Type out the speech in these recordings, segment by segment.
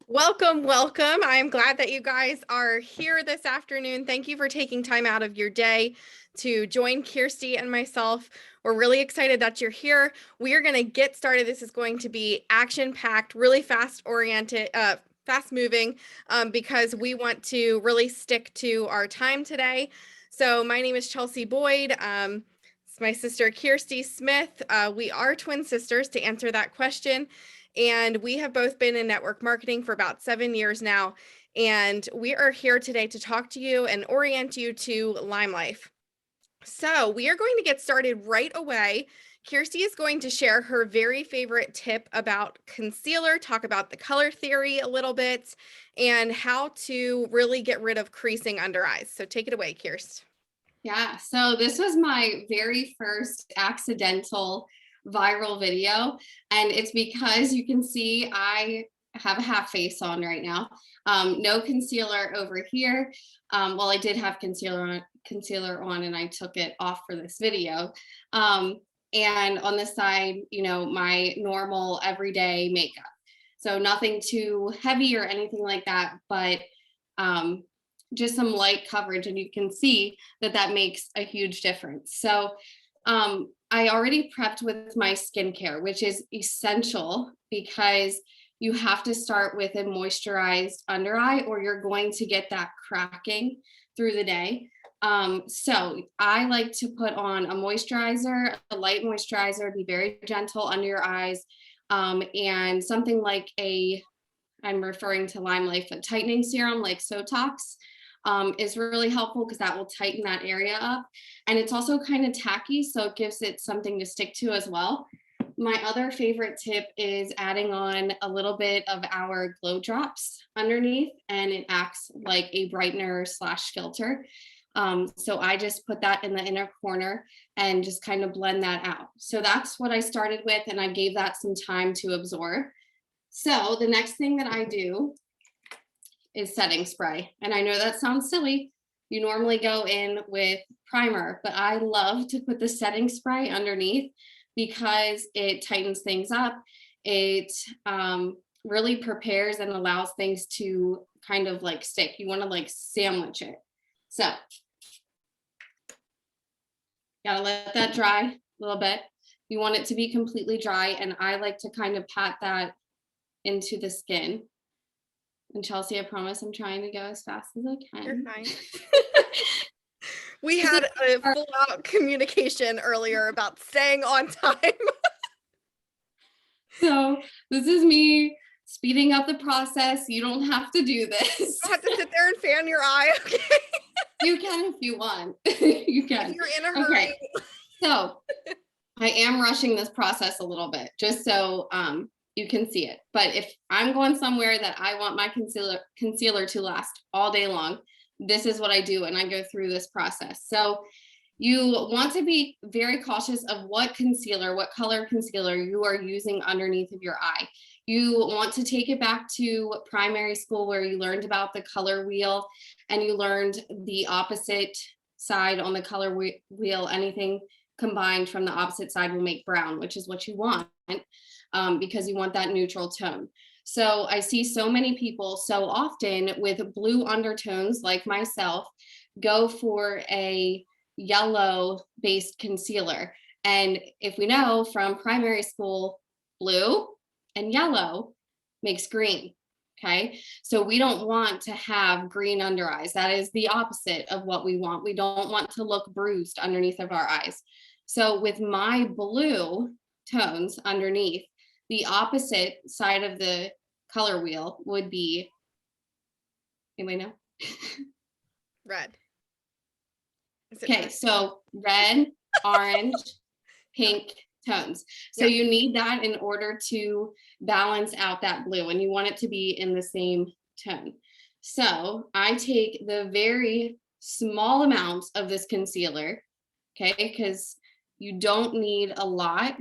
Welcome, welcome. I'm glad that you guys are here this afternoon. Thank you for taking time out of your day to join Kirsty and myself. We're really excited that you're here. We are going to get started. This is going to be action-packed, really fast-moving, because we want to really stick to our time today. So my name is Chelsea Boyd. It's my sister Kirsty Smith. We are twin sisters, to answer that question. And we have both been in network marketing for about 7 years now. And we are here today to talk to you and orient you to Lyme Life. So we are going to get started right away. Kirsty is going to share her very favorite tip about concealer, talk about the color theory a little bit, and how to really get rid of creasing under eyes. So take it away, Kirsty. Yeah, so this was my very first accidental viral video, and it's because you can see I have a half face on right now. No concealer over here. Well, I did have concealer on and I took it off for this video. And on this side, my normal everyday makeup. So nothing too heavy or anything like that, but just some light coverage, and you can see that makes a huge difference. So I already prepped with my skincare, which is essential because you have to start with a moisturized under eye or you're going to get that cracking through the day. So I like to put on a moisturizer, a light moisturizer, be very gentle under your eyes, and something like I'm referring to Lyme Life, a tightening serum like Sotox is really helpful because that will tighten that area up. And it's also kind of tacky, so it gives it something to stick to as well. My other favorite tip is adding on a little bit of our glow drops underneath, and it acts like a brightener / filter. So I just put that in the inner corner and just kind of blend that out. So that's what I started with, and I gave that some time to absorb. So the next thing that I do is setting spray. And I know that sounds silly. You normally go in with primer, but I love to put the setting spray underneath because it tightens things up. It really prepares and allows things to kind of like stick. You want to like sandwich it. So gotta let that dry a little bit. You want it to be completely dry, and I like to kind of pat that into the skin. And Chelsea, I promise I'm trying to go as fast as I can. You're fine. We had a full-out communication earlier about staying on time. So this is me speeding up the process. You don't have to do this. You don't have to sit there and fan your eye, okay? You can if you want. You can. If you're in a hurry. Okay. So I am rushing this process a little bit just so you can see it. But if I'm going somewhere that I want my concealer to last all day long, this is what I do, and I go through this process. So you want to be very cautious of what color concealer you are using underneath of your eye. You want to take it back to primary school where you learned about the color wheel and you learned the opposite side on the color wheel. Anything combined from the opposite side will make brown, which is what you want because you want that neutral tone. So I see so many people so often with blue undertones like myself go for a yellow based concealer. And if we know from primary school, blue and yellow makes green. Okay. So we don't want to have green under eyes. That is the opposite of what we want. We don't want to look bruised underneath of our eyes. So with my blue tones underneath, the opposite side of the color wheel would be, anybody know? Red. Okay, so red, orange, pink tones. So you need that in order to balance out that blue, and you want it to be in the same tone. So I take the very small amounts of this concealer, okay, because you don't need a lot.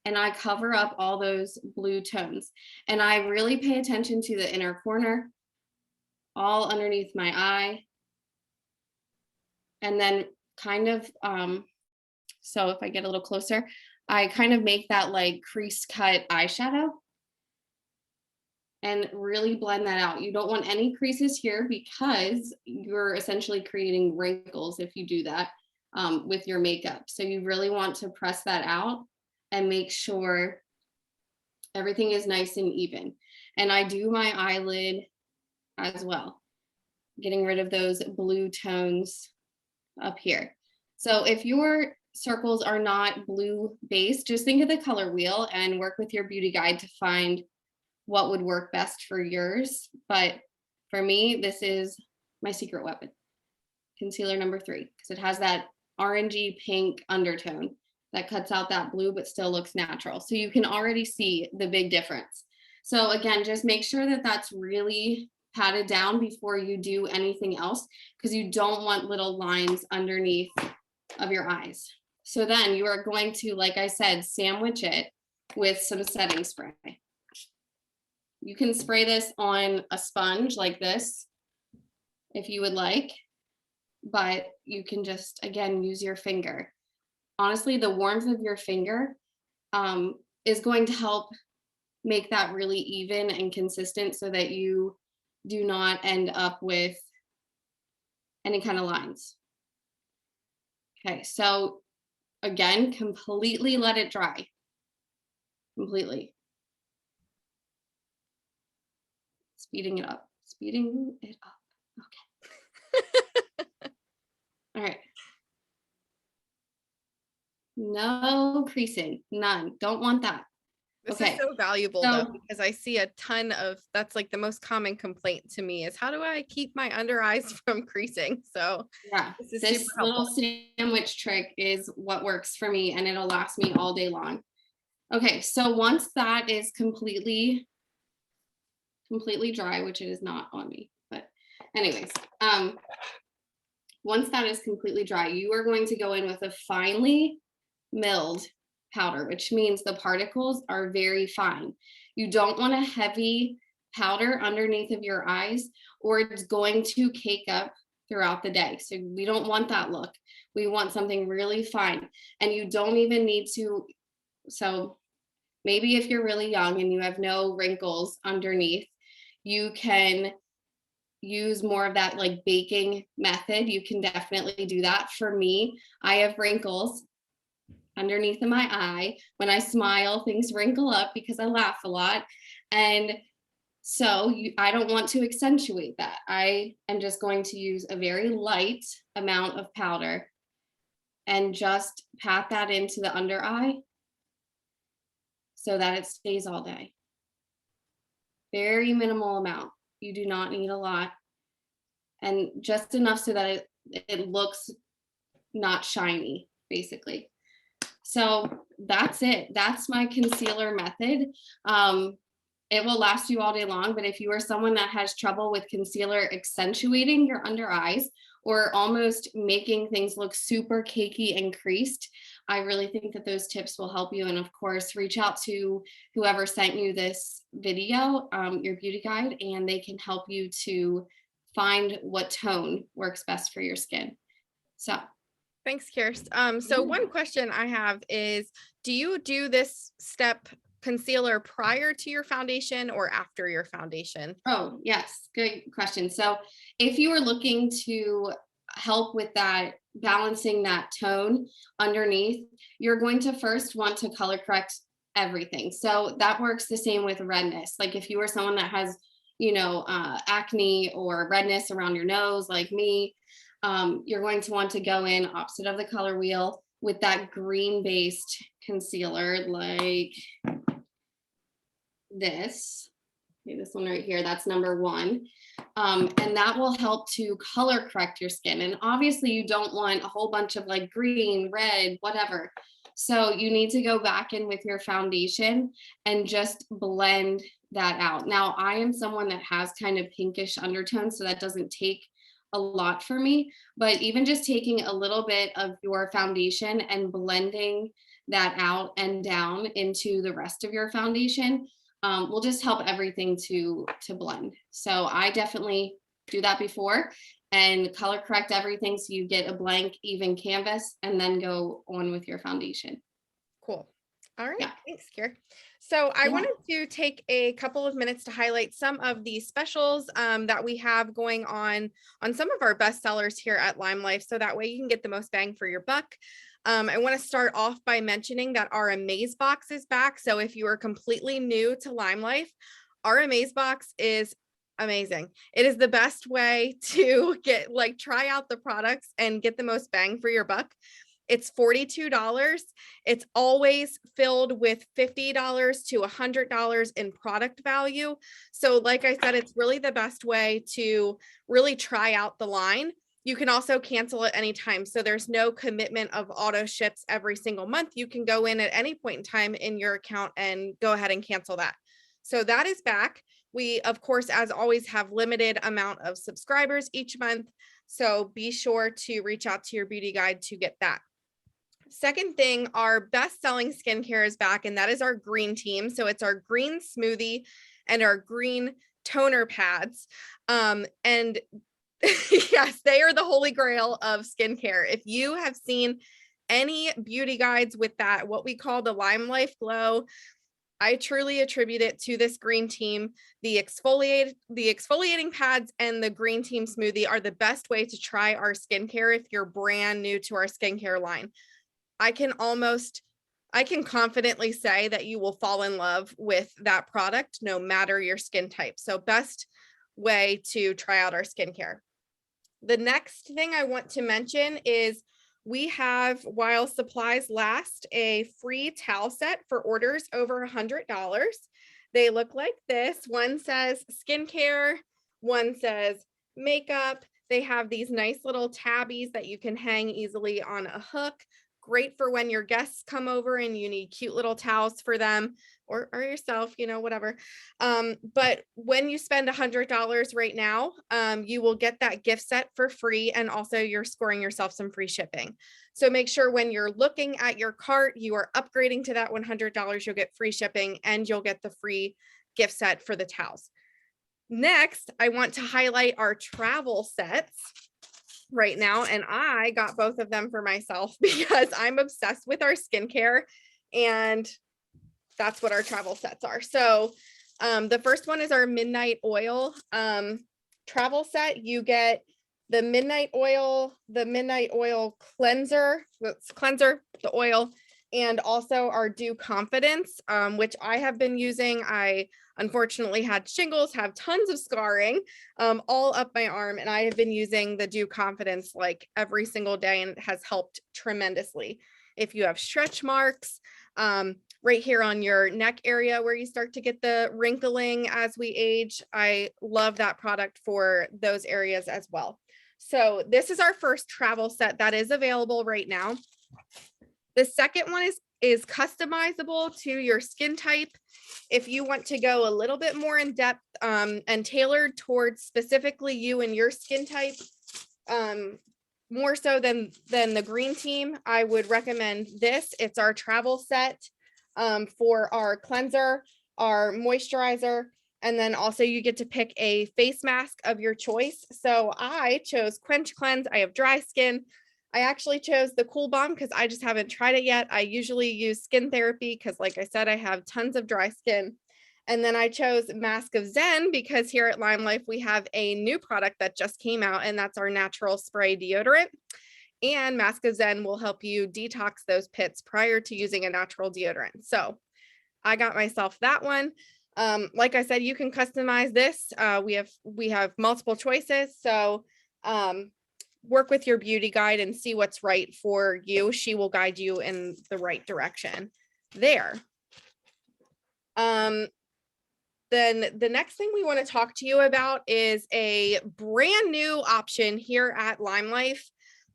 And I cover up all those blue tones. And I really pay attention to the inner corner, all underneath my eye. And then kind of, so if I get a little closer, I kind of make that like crease cut eyeshadow. and really blend that out. You don't want any creases here because you're essentially creating wrinkles if you do that with your makeup. So you really want to press that out and make sure everything is nice and even. And I do my eyelid as well, getting rid of those blue tones up here. So if your circles are not blue based, just think of the color wheel and work with your beauty guide to find what would work best for yours. But for me, this is my secret weapon, concealer number 3, because it has that orangey pink undertone that cuts out that blue but still looks natural. So you can already see the big difference. So again, just make sure that that's really patted down before you do anything else, because you don't want little lines underneath of your eyes. So then you are going to, like I said, sandwich it with some setting spray. You can spray this on a sponge like this if you would like, but you can just, again, use your finger. Honestly, the warmth of your finger is going to help make that really even and consistent so that you do not end up with any kind of lines. Okay, so again, completely let it dry. Completely. Speeding it up. Speeding it up. Okay. All right. No creasing. None. Don't want that. This Okay. is so valuable though, So because I see a ton of, that's like the most common complaint to me is how do I keep my under eyes from creasing? So yeah, this is this super little helpful. sandwich trick is what works for me, and it'll last me all day long. Okay, so once that is completely dry, which it is not on me, but anyways, once that is completely dry, you are going to go in with a finely milled powder, which means the particles are very fine. You don't want a heavy powder underneath of your eyes, or it's going to cake up throughout the day. So we don't want that look. We want something really fine. And you don't even need to, so maybe if you're really young and you have no wrinkles underneath, you can use more of that like baking method. You can definitely do that. For me, I have wrinkles underneath of my eye. When I smile, things wrinkle up because I laugh a lot. And so I don't want to accentuate that. I am just going to use a very light amount of powder and just pat that into the under eye so that it stays all day. Very minimal amount. You do not need a lot. And just enough so that it looks not shiny, basically. So that's it. That's my concealer method. It will last you all day long, but if you are someone that has trouble with concealer accentuating your under eyes or almost making things look super cakey and creased, I really think that those tips will help you. And of course, reach out to whoever sent you this video, your beauty guide, and they can help you to find what tone works best for your skin. So Thanks, Kirst. So one question I have is, do you do this step concealer prior to your foundation or after your foundation? oh, yes, good question. So if you are looking to help with that, balancing that tone underneath, you're going to first want to color correct everything. So that works the same with redness. Like if you are someone that has, acne or redness around your nose, like me, you're going to want to go in opposite of the color wheel with that green based concealer like this. Okay, this one right here, that's number 1. And that will help to color correct your skin. And obviously you don't want a whole bunch of like green, red, whatever. So you need to go back in with your foundation and just blend that out. Now, I am someone that has kind of pinkish undertones, so that doesn't take a lot for me, but even just taking a little bit of your foundation and blending that out and down into the rest of your foundation will just help everything to blend. So I definitely do that before and color correct everything so you get a blank, even canvas, and then go on with your foundation. Cool. All right, Yeah. thanks, Kier. So I Yeah. wanted to take a couple of minutes to highlight some of the specials that we have going on some of our best sellers here at Lime Life, so that way you can get the most bang for your buck. I want to start off by mentioning that our Amaze Box is back. So if you are completely new to Lime Life, our Amaze Box is amazing. It is the best way to try out the products and get the most bang for your buck. It's $42. It's always filled with $50 to $100 in product value. So like I said, it's really the best way to really try out the line. You can also cancel at any time. So there's no commitment of auto ships every single month. You can go in at any point in time in your account and go ahead and cancel that. So that is back. We, of course, as always, have limited amount of subscribers each month. So be sure to reach out to your beauty guide to get that. Second thing, our best-selling skincare is back, and that is our green team. So it's our green smoothie and our green toner pads. And yes, they are the holy grail of skincare. If you have seen any beauty guides with that, what we call the Lime Life Glow, I truly attribute it to this green team. The exfoliating pads and the green team smoothie are the best way to try our skincare if you're brand new to our skincare line. I can confidently say that you will fall in love with that product no matter your skin type. So best way to try out our skincare. The next thing I want to mention is we have, while supplies last, a free towel set for orders over $100. They look like this. One says skincare, one says makeup. They have these nice little tabbies that you can hang easily on a hook. Great for when your guests come over and you need cute little towels for them or yourself, whatever. But when you spend $100 right now, you will get that gift set for free. And also you're scoring yourself some free shipping. So make sure when you're looking at your cart, you are upgrading to that $100, you'll get free shipping and you'll get the free gift set for the towels. Next, I want to highlight our travel sets right now, and I got both of them for myself because I'm obsessed with our skincare, and that's what our travel sets are. So the first one is our Midnight Oil travel set. You get the Midnight Oil cleanser, the oil, and also our Dew Confidence, which I have been using. I unfortunately had shingles, have tons of scarring all up my arm, and I have been using the Dew Confidence like every single day, and it has helped tremendously. If you have stretch marks, right here on your neck area where you start to get the wrinkling as we age, I love that product for those areas as well. So this is our first travel set that is available right now. The second one is customizable to your skin type. If you want to go a little bit more in depth and tailored towards specifically you and your skin type, more so than the green team, I would recommend this. It's our travel set for our cleanser, our moisturizer, and then also you get to pick a face mask of your choice. So I chose Quench Cleanse. I have dry skin. I actually chose the Cool Balm because I just haven't tried it yet. I usually use Skin Therapy because, like I said, I have tons of dry skin. And then I chose Mask of Zen because here at Lime Life, we have a new product that just came out, and that's our natural spray deodorant. And Mask of Zen will help you detox those pits prior to using a natural deodorant. So I got myself that one. Like I said, you can customize this. We have multiple choices. So work with your beauty guide and see what's right for you. She will guide you in the right direction there. Then the next thing we want to talk to you about is a brand new option here at Lime Life.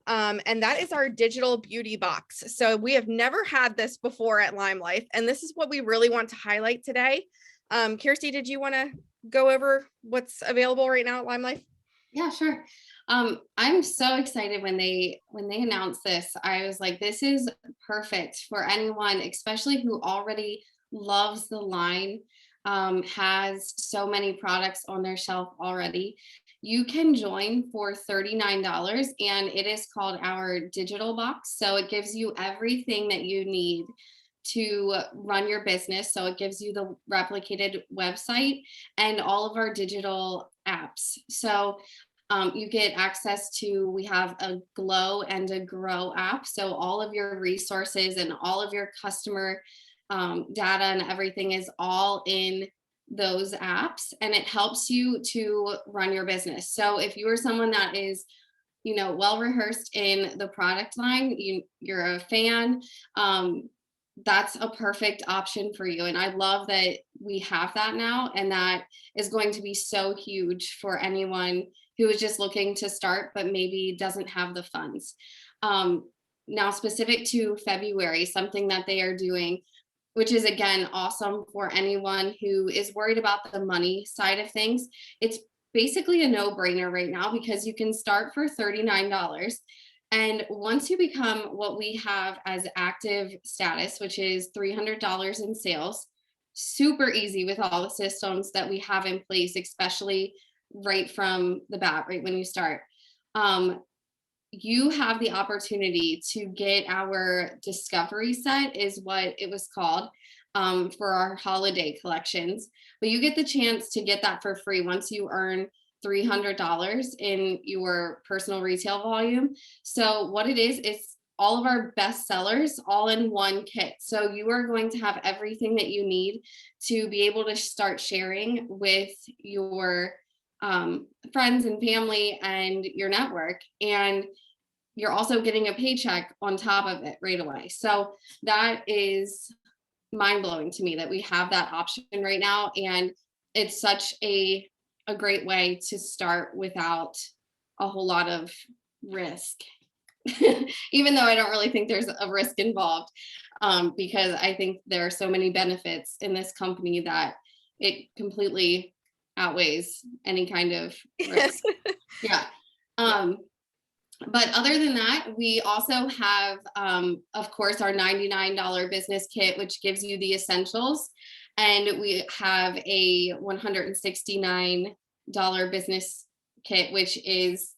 And that is our digital beauty box. So we have never had this before at Lime Life, and this is what we really want to highlight today. Kirsty, did you want to go over what's available right now at Lime Life? Yeah, sure. I'm so excited when they announced this. I was like, this is perfect for anyone, especially who already loves the line, has so many products on their shelf already. You can join for $39, and it is called our digital box. So it gives you everything that you need to run your business. So it gives you the replicated website and all of our digital apps. So you get access to, we have a Glow and a Grow app. So all of your resources and all of your customer data and everything is all in those apps, and it helps you to run your business. So if you are someone that is, well rehearsed in the product line, you're a fan, that's a perfect option for you. And I love that we have that now, and that is going to be so huge for anyone who is just looking to start but maybe doesn't have the funds. Now, specific to February, something that they are doing, which is again awesome for anyone who is worried about the money side of things. It's basically a no-brainer right now because you can start for $39. And once you become what we have as active status, which is $300 in sales, super easy with all the systems that we have in place, especially right from the bat, right when you start. You have the opportunity to get our discovery set, is what it was called, for our holiday collections. But you get the chance to get that for free once you earn $300 in your personal retail volume. So what it is, it's all of our best sellers all in one kit. So you are going to have everything that you need to be able to start sharing with your friends and family and your network. And you're also getting a paycheck on top of it right away. So that is mind blowing to me that we have that option right now. And it's such a great way to start without a whole lot of risk. Even though I don't really think there's a risk involved, because I think there are so many benefits in this company that it completely outweighs any kind of risk. Yeah. But other than that, we also have, of course, our $99 business kit, which gives you the essentials. And we have a $169 business kit, which is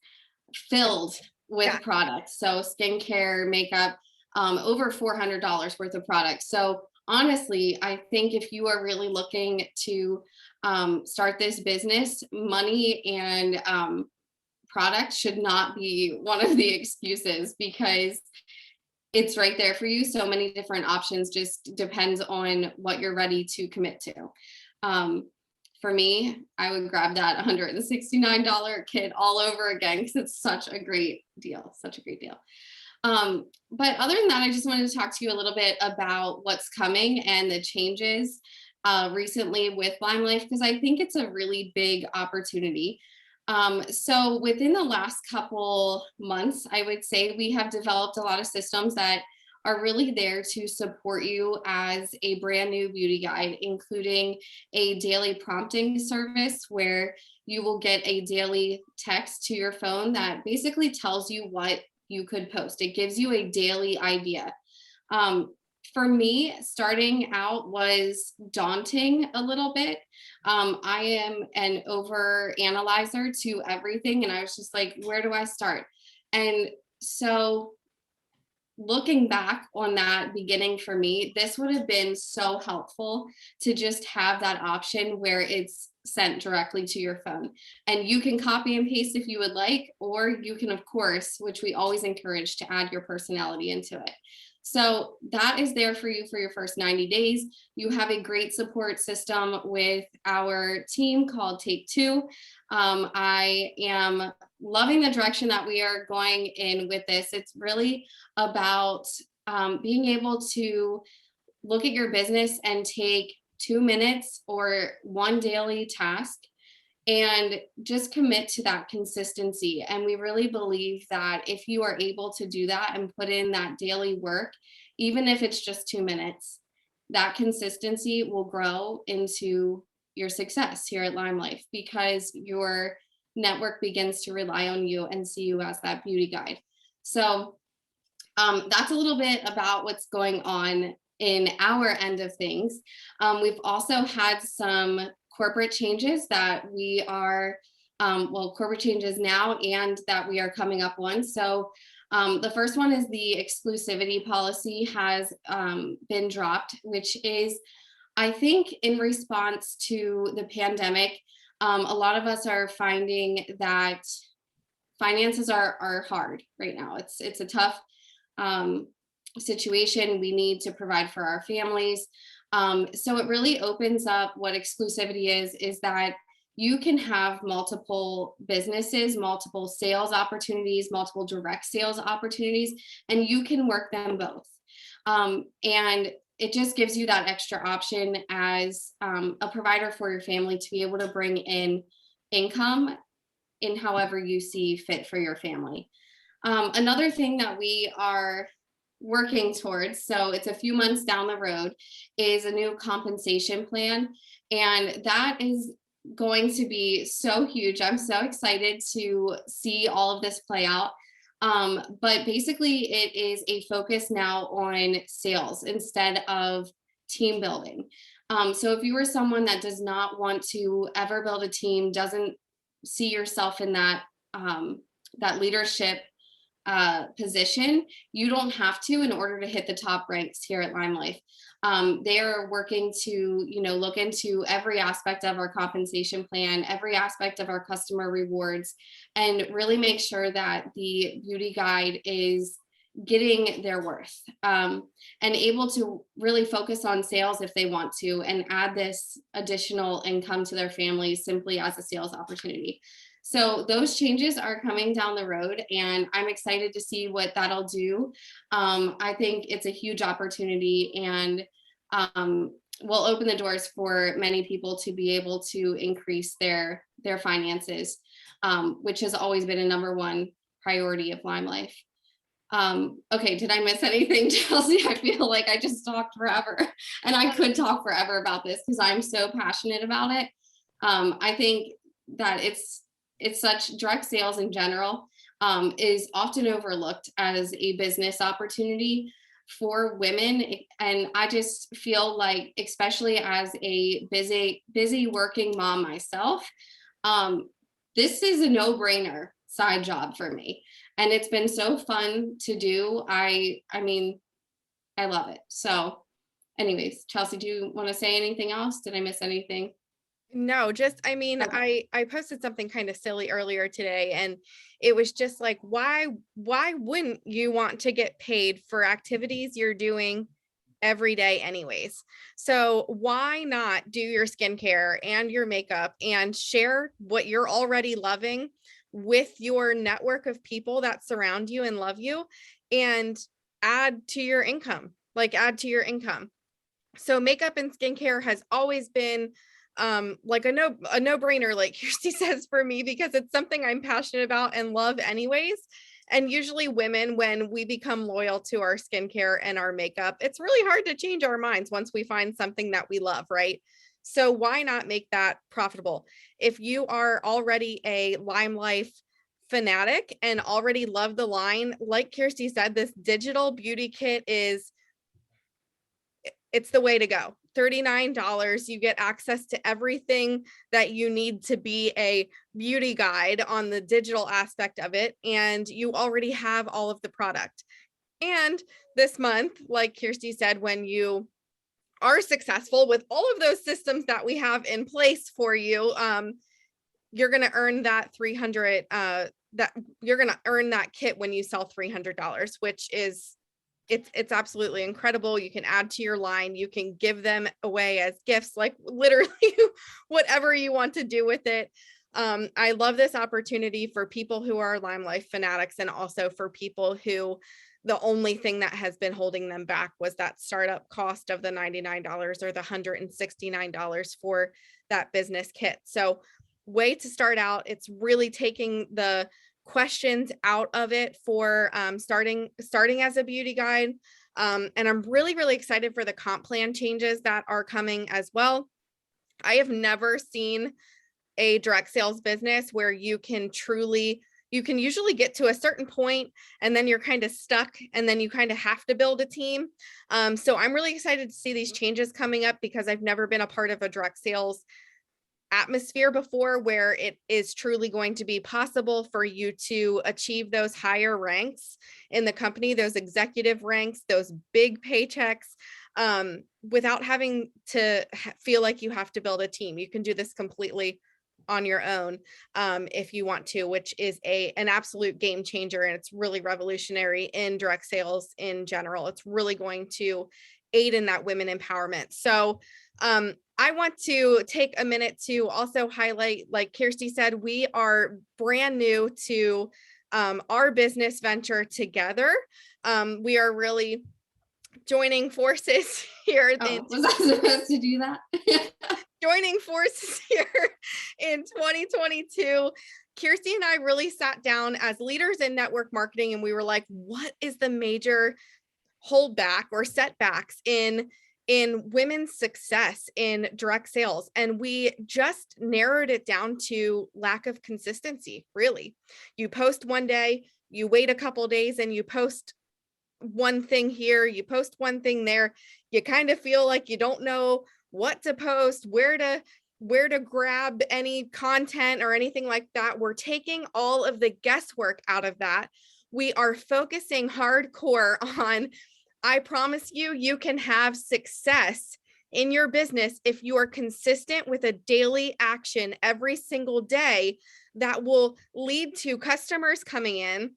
filled with products. So skincare, makeup, over $400 worth of products. So honestly, I think if you are really looking to start this business, money and product should not be one of the excuses, because it's right there for you. So many different options, just depends on what you're ready to commit to. For me, I would grab that $169 kit all over again because it's such a great deal, such a great deal. But other than that, I just wanted to talk to you a little bit about what's coming and the changes recently with Lime Life, because I think it's a really big opportunity. So within the last couple months, I would say we have developed a lot of systems that are really there to support you as a brand new beauty guide, including a daily prompting service where you will get a daily text to your phone that basically tells you what you could post. It gives you a daily idea. For me, starting out was daunting a little bit. I am an over analyzer to everything, and I was just like, where do I start? And so looking back on that beginning for me, this would have been so helpful to just have that option where it's sent directly to your phone. And you can copy and paste if you would like, or you can, of course, which we always encourage, to add your personality into it. So that is there for you for your first 90 days. You have a great support system with our team called Take Two. I am loving the direction that we are going in with this. It's really about being able to look at your business and take 2 minutes or one daily task and just commit to that consistency. And we really believe that if you are able to do that and put in that daily work, even if it's just 2 minutes, that consistency will grow into your success here at Lime Life, because your network begins to rely on you and see you as that beauty guide. So that's a little bit about what's going on in our end of things. We've also had some corporate changes that we are, corporate changes now and that we are coming up on. So The first one is the exclusivity policy has been dropped, which is, I think, in response to the pandemic. A lot of us are finding that finances are hard right now. It's a tough um, situation. We need to provide for our families. So it really opens up what exclusivity is that you can have multiple businesses, multiple sales opportunities, multiple direct sales opportunities, and you can work them both. And it just gives you that extra option as a provider for your family to be able to bring in income in however you see fit for your family. Another thing that we are working towards, so it's a few months down the road, is a new compensation plan. And that is going to be so huge. I'm so excited to see all of this play out. But basically, it is a focus now on sales instead of team building. So if you are someone that does not want to ever build a team, doesn't see yourself in that leadership position, you don't have to in order to hit the top ranks here at Lime Life. They are working to, look into every aspect of our compensation plan, every aspect of our customer rewards, and really make sure that the beauty guide is getting their worth, and able to really focus on sales if they want to, and add this additional income to their families simply as a sales opportunity. So those changes are coming down the road, and I'm excited to see what that'll do. I think it's a huge opportunity, and will open the doors for many people to be able to increase their finances, which has always been a number one priority of Lime Life. Okay, did I miss anything, Chelsea? I feel like I just talked forever, and I could talk forever about this because I'm so passionate about it. I think that it's such, direct sales in general is often overlooked as a business opportunity for women. And I just feel like, especially as a busy working mom myself, this is a no-brainer side job for me. And it's been so fun to do. I mean, I love it. So anyways, Chelsea, do you want to say anything else? Did I miss anything? No, just, I mean, Okay. I posted something kind of silly earlier today, and it was just like, why wouldn't you want to get paid for activities you're doing every day anyways? So why not do your skincare and your makeup and share what you're already loving with your network of people that surround you and love you, and add to your income, add to your income. So makeup and skincare has always been like a no-brainer, like Kirsty says, for me, because it's something I'm passionate about and love anyways. And usually women, when we become loyal to our skincare and our makeup, it's really hard to change our minds once we find something that we love, right? So why not make that profitable? If you are already a Lime Life fanatic and already love the line, like Kirsty said, this digital beauty kit it's the way to go. $39, you get access to everything that you need to be a beauty guide on the digital aspect of it, and you already have all of the product. And this month, like Kirsty said, when you are successful with all of those systems that we have in place for you, you're going to earn that 300 that you're going to earn that kit when you sell $300, which is it's absolutely incredible. You can add to your line, you can give them away as gifts, like literally whatever you want to do with it. I love this opportunity for people who are Lime Life fanatics, and also for people who the only thing that has been holding them back was that startup cost of the $99 or the $169 for that business kit. So way to start out. It's really taking the questions out of it for starting as a beauty guide. And I'm really excited for the comp plan changes that are coming as well. I have never seen a direct sales business where you can usually get to a certain point and then you're kind of stuck, and then you kind of have to build a team. So I'm really excited to see these changes coming up, because I've never been a part of a direct sales atmosphere before where it is truly going to be possible for you to achieve those higher ranks in the company, those executive ranks, those big paychecks, without having to feel like you have to build a team. You can do this completely on your own, if you want to, which is an absolute game changer. And it's really revolutionary in direct sales in general. It's really going to aid in that women empowerment. So I want to take a minute to also highlight, like Kirsty said, we are brand new to our business venture together. We are really joining forces here. Oh, was I supposed to do that? Joining forces here in 2022. Kirsty and I really sat down as leaders in network marketing, and we were like, what is the major holdback or setbacks in women's success in direct sales? And we just narrowed it down to lack of consistency. Really, you post one day, you wait a couple days, and you post one thing here, you post one thing there. You kind of feel like you don't know what to post, where to grab any content or anything like that. We're taking all of the guesswork out of that. We are focusing hardcore on, I promise you, you can have success in your business if you are consistent with a daily action every single day that will lead to customers coming in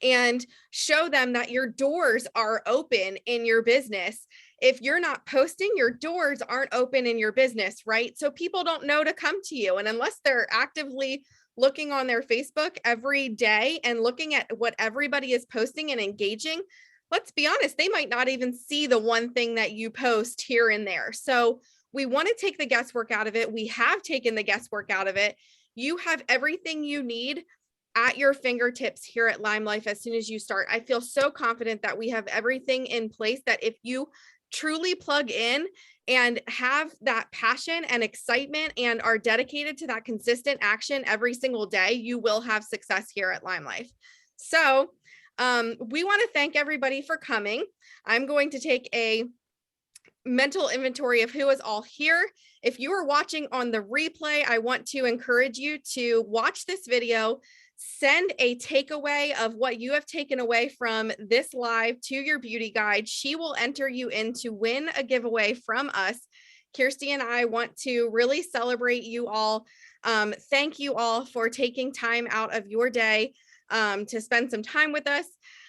and show them that your doors are open in your business. If you're not posting, your doors aren't open in your business, right? So people don't know to come to you. And unless they're actively looking on their Facebook every day and looking at what everybody is posting and engaging, let's be honest, they might not even see the one thing that you post here and there. So we want to take the guesswork out of it. We have taken the guesswork out of it. You have everything you need at your fingertips here at Lime Life as soon as you start. I feel so confident that we have everything in place that if you truly plug in and have that passion and excitement and are dedicated to that consistent action every single day, you will have success here at Lime Life. So we want to thank everybody for coming. I'm going to take a mental inventory of who is all here. If you are watching on the replay, I want to encourage you to watch this video, send a takeaway of what you have taken away from this live to your beauty guide. She will enter you in to win a giveaway from us. Kirsty and I want to really celebrate you all. Thank you all for taking time out of your day to spend some time with us.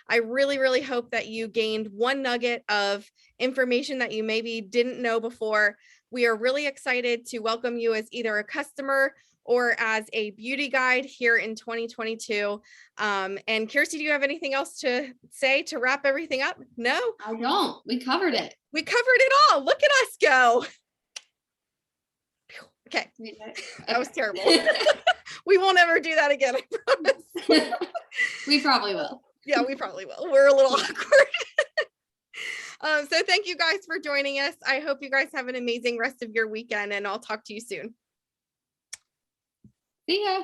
I really, really hope that you gained one nugget of information that you maybe didn't know before. We are really excited to welcome you as either a customer or as a beauty guide here in 2022. And Kirsty, do you have anything else to say to wrap everything up? No? I don't. We covered it. We covered it all. Look at us go. Okay, that was terrible. We won't ever do that again, I promise. We probably will. Yeah, we probably will. We're a little awkward. So thank you guys for joining us. I hope you guys have an amazing rest of your weekend, and I'll talk to you soon. See ya.